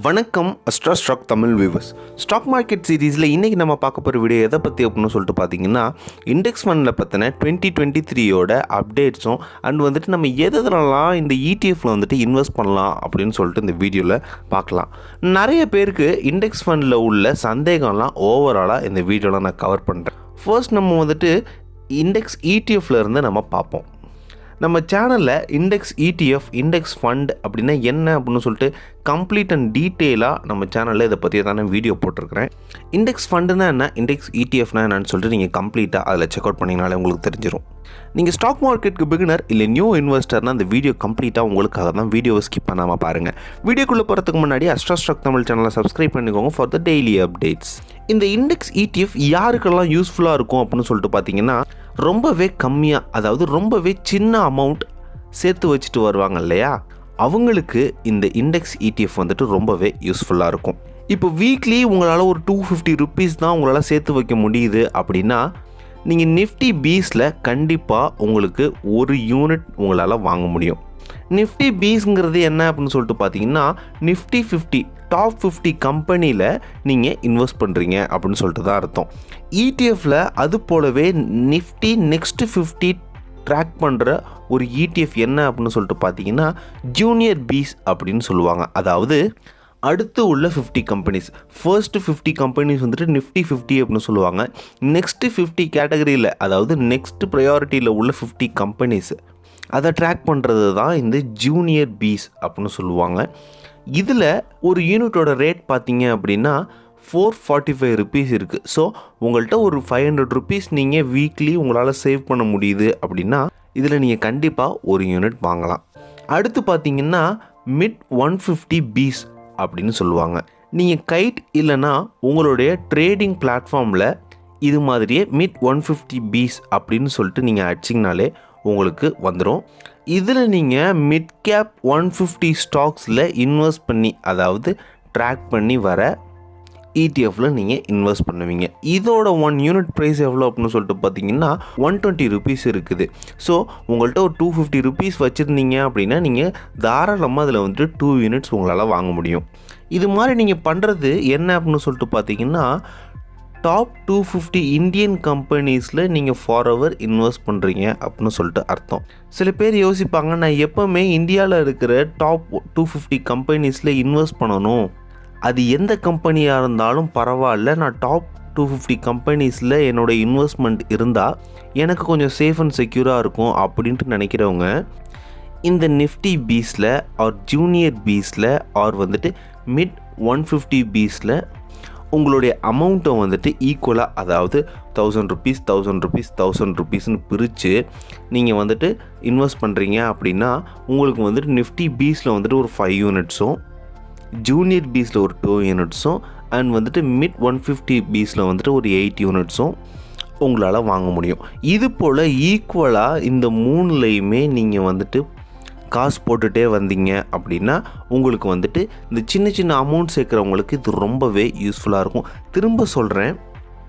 வணக்கம் AstraStocksTamil viewers. Stock market சீரீஸில் இன்றைக்கி நம்ம பார்க்க போகிற வீடியோ எதை பற்றி அப்படின்னு சொல்லிட்டு பார்த்தீங்கன்னா, இண்டெக்ஸ் ஃபண்டில் பற்றின 2023யோட அப்டேட்ஸும் அண்ட் நம்ம எதெல்லாம் இந்த ETFல இன்வெஸ்ட் பண்ணலாம் அப்படின்னு சொல்லிட்டு இந்த வீடியோவில் பார்க்கலாம். நிறைய பேருக்கு இண்டெக்ஸ் ஃபண்டில் உள்ள சந்தேகம்லாம் ஓவராலாக இந்த வீடியோவில் நான் கவர் பண்ணுறேன். ஃபர்ஸ்ட் நம்ம இண்டெக்ஸ் ETFல இருந்து நம்ம பார்ப்போம். நம்ம சேனலில் இண்டெக்ஸ் ETF, இண்டெக்ஸ் ஃபண்ட் அப்படின்னா என்ன அப்படின்னு சொல்லிட்டு கம்ப்ளீட் அண்ட் டீட்டெயிலாக நம்ம சேனலில் இதை பற்றி தானே வீடியோ போட்டிருக்கிறேன். இண்டெக்ஸ் ஃபண்டுனா என்ன, இண்டெக்ஸ் ETFனா என்னன்னு சொல்லிட்டு நீங்கள் கம்ப்ளீட்டாக அதில் செக் அவுட் பண்ணிங்கனாலே உங்களுக்கு தெரிஞ்சிடும். நீங்கள் ஸ்டாக் மார்க்கெட்டுக்கு பிகினர் இல்லை நியூ இன்வெஸ்டர்னால் அந்த வீடியோ கம்ப்ளீட்டாக உங்களுக்காக தான். வீடியோவை ஸ்கிப் பண்ணாமல் பாருங்கள். வீடியோக்குள்ளே போகிறதுக்கு முன்னாடி AstraStocksTamil சேனலை சப்ஸ்கிரைப் பண்ணிக்கோங்க ஃபார் த டெய்லி அப்டேட்ஸ். இந்த இண்டெக்ஸ் ETF யாருக்கெல்லாம் யூஸ்ஃபுல்லாக இருக்கும் அப்படின்னு சொல்லிட்டு பார்த்தீங்கன்னா, ரொம்பவே கம்மியாக, அதாவது ரொம்பவே சின்ன அமௌண்ட் சேர்த்து வச்சுட்டு வருவாங்க இல்லையா, அவங்களுக்கு இந்த இண்டெக்ஸ் ETF ரொம்பவே யூஸ்ஃபுல்லாக இருக்கும். இப்போ வீக்லி உங்களால் ஒரு 250 ருபீஸ் தான் உங்களால் சேர்த்து வைக்க முடியுது அப்படின்னா, நீங்கள் நிஃப்டி பீஸில் கண்டிப்பாக உங்களுக்கு ஒரு யூனிட் உங்களால் வாங்க முடியும். நிஃப்டி பீஸ்ங்கிறது என்ன அப்படின்னு சொல்லிட்டு பார்த்தீங்கன்னா, நிஃப்டி 50 டாப் 50 கம்பெனியில் நீங்கள் இன்வெஸ்ட் பண்ணுறீங்க அப்படின்னு சொல்லிட்டு தான் அர்த்தம். ETFல அது போலவே நிஃப்டி நெக்ஸ்ட் 50 ட்ராக் பண்ணுற ஒரு ETF என்ன அப்படின்னு சொல்லிட்டு பார்த்தீங்கன்னா, ஜூனியர் பீஸ் அப்படின்னு சொல்லுவாங்க. அதாவது அடுத்து உள்ள 50 கம்பெனிஸ், ஃபர்ஸ்ட் 50 கம்பெனிஸ் நிஃப்டி 50 அப்படின்னு சொல்லுவாங்க. நெக்ஸ்ட்டு 50 கேட்டகரியில், அதாவது நெக்ஸ்ட் ப்ரையாரிட்டியில் உள்ள 50 கம்பெனிஸ் அதை ட்ராக் பண்ணுறது தான் இந்த ஜூனியர் பீஸ் அப்படின்னு சொல்லுவாங்க. இதில் ஒரு யூனிட்டோட ரேட் பார்த்தீங்க அப்படின்னா 445 ருபீஸ் இருக்குது. ஸோ உங்கள்கிட்ட ஒரு 500 ருபீஸ் நீங்கள் வீக்லி உங்களால் சேவ் பண்ண முடியுது அப்படின்னா இதில் நீங்கள் கண்டிப்பாக ஒரு யூனிட் வாங்கலாம். அடுத்து பார்த்தீங்கன்னா மிட் 150 பீஸ் அப்படின்னு சொல்லுவாங்க. நீங்கள் கைட் இல்லைன்னா உங்களுடைய ட்ரேடிங் பிளாட்ஃபார்மில் இது மாதிரியே மிட் 150 பீஸ் அப்படின்னு சொல்லிட்டு நீங்கள் அடிச்சிங்கனாலே உங்களுக்கு வந்துடும். இதில் நீங்கள் மிட் கேப் 150 ஸ்டாக்ஸில் இன்வெஸ்ட் பண்ணி, அதாவது ட்ராக் பண்ணி வர ETFல நீங்கள் இன்வெஸ்ட் பண்ணுவீங்க. இதோட 1 யூனிட் ப்ரைஸ் எவ்வளோ அப்படின்னு சொல்லிட்டு பார்த்தீங்கன்னா 120 ருபீஸ் இருக்குது. ஸோ உங்கள்கிட்ட ஒரு 250 ருபீஸ் வச்சுருந்தீங்க அப்படின்னா நீங்கள் தாராளமாக அதில் 2 யூனிட்ஸ் உங்களால் வாங்க முடியும். இது மாதிரி நீங்கள் பண்ணுறது என்ன அப்படின்னு சொல்லிட்டு பார்த்தீங்கன்னா, டாப் 250 இந்தியன் கம்பெனிஸில் நீங்கள் ஃபார்எவர் இன்வெஸ்ட் பண்ணுறீங்க அப்படின்னு சொல்லிட்டு அர்த்தம். சில பேர் யோசிப்பாங்க, நான் எப்போவுமே இந்தியாவில் இருக்கிற டாப் 250 கம்பெனிஸில் இன்வெஸ்ட் பண்ணணும், அது எந்த கம்பெனியாக இருந்தாலும் பரவாயில்ல, நான் டாப் 250 கம்பெனிஸில் என்னோடய இன்வெஸ்ட்மெண்ட் இருந்தால் எனக்கு கொஞ்சம் சேஃப் அண்ட் செக்யூராக இருக்கும் அப்படின்ட்டு நினைக்கிறவங்க இந்த நிஃப்டி பீஸில் ஆர் ஜூனியர் பீஸில் ஆர் மிட் 150 பீஸில் உங்களுடைய அமௌண்ட்டை ஈக்குவலாக, அதாவது 1000 ருபீஸ் 1000 ருபீஸ் 1000 ருபீஸ்னு பிரித்து நீங்கள் இன்வெஸ்ட் பண்ணுறீங்க அப்படின்னா உங்களுக்கு நிஃப்டி பீஸில் ஒரு 5 யூனிட்ஸும், ஜூனியர் பீஸில் ஒரு 2 யூனிட்ஸும் அண்ட் மிட் 150 பீஸில் ஒரு 8 யூனிட்ஸும் உங்களால் வாங்க முடியும். இது போல் ஈக்குவலாக இந்த 3லையுமே நீங்கள் காசு போட்டுகிட்டே வந்தீங்க அப்படின்னா உங்களுக்கு இந்த சின்ன சின்ன அமௌண்ட் சேர்க்குறவங்களுக்கு இது ரொம்பவே யூஸ்ஃபுல்லாக இருக்கும். திரும்ப சொல்கிறேன்,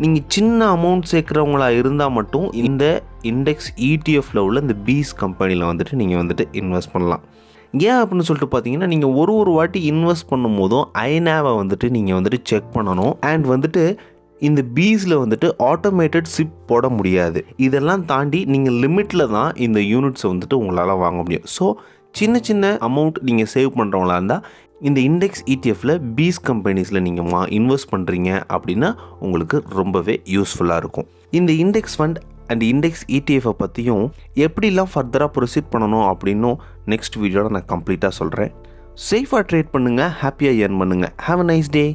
நீங்கள் சின்ன அமௌண்ட் சேர்க்குறவங்களா இருந்தால் மட்டும் இந்த இண்டெக்ஸ் ETFல உள்ள இந்த பீஸ் கம்பெனியில் நீங்கள் இன்வெஸ்ட் பண்ணலாம். ஏன் அப்படின்னு சொல்லிட்டு பார்த்தீங்கன்னா, நீங்கள் ஒரு வாட்டி இன்வெஸ்ட் பண்ணும் போதும் ஐநாவை நீங்கள் செக் பண்ணணும். அண்ட் இந்த பீஸில் ஆட்டோமேட்டட் சிப் போட முடியாது. இதெல்லாம் தாண்டி நீங்கள் லிமிட்டில் தான் இந்த யூனிட்ஸை உங்களால் வாங்க முடியும். ஸோ சின்ன சின்ன அமௌண்ட் நீங்கள் சேவ் பண்ணுறவங்களா இருந்தால் இந்த இண்டெக்ஸ் ETFல பீஸ் கம்பெனிஸில் நீங்கள் இன்வெஸ்ட் பண்ணுறீங்க அப்படின்னா உங்களுக்கு ரொம்பவே யூஸ்ஃபுல்லாக இருக்கும். இந்த இண்டெக்ஸ் ஃபண்ட் அண்ட் இண்டெக்ஸ் ETFை பற்றியும் எப்படிலாம் ஃபர்தராக ப்ரொசீட் பண்ணணும் அப்படின்னும் நெக்ஸ்ட் வீடியோவில் நான் கம்ப்ளீட்டாக சொல்கிறேன். சேஃபாக ட்ரேட் பண்ணுங்கள், ஹாப்பியாக ஏர்ன் பண்ணுங்கள். Have a nice day.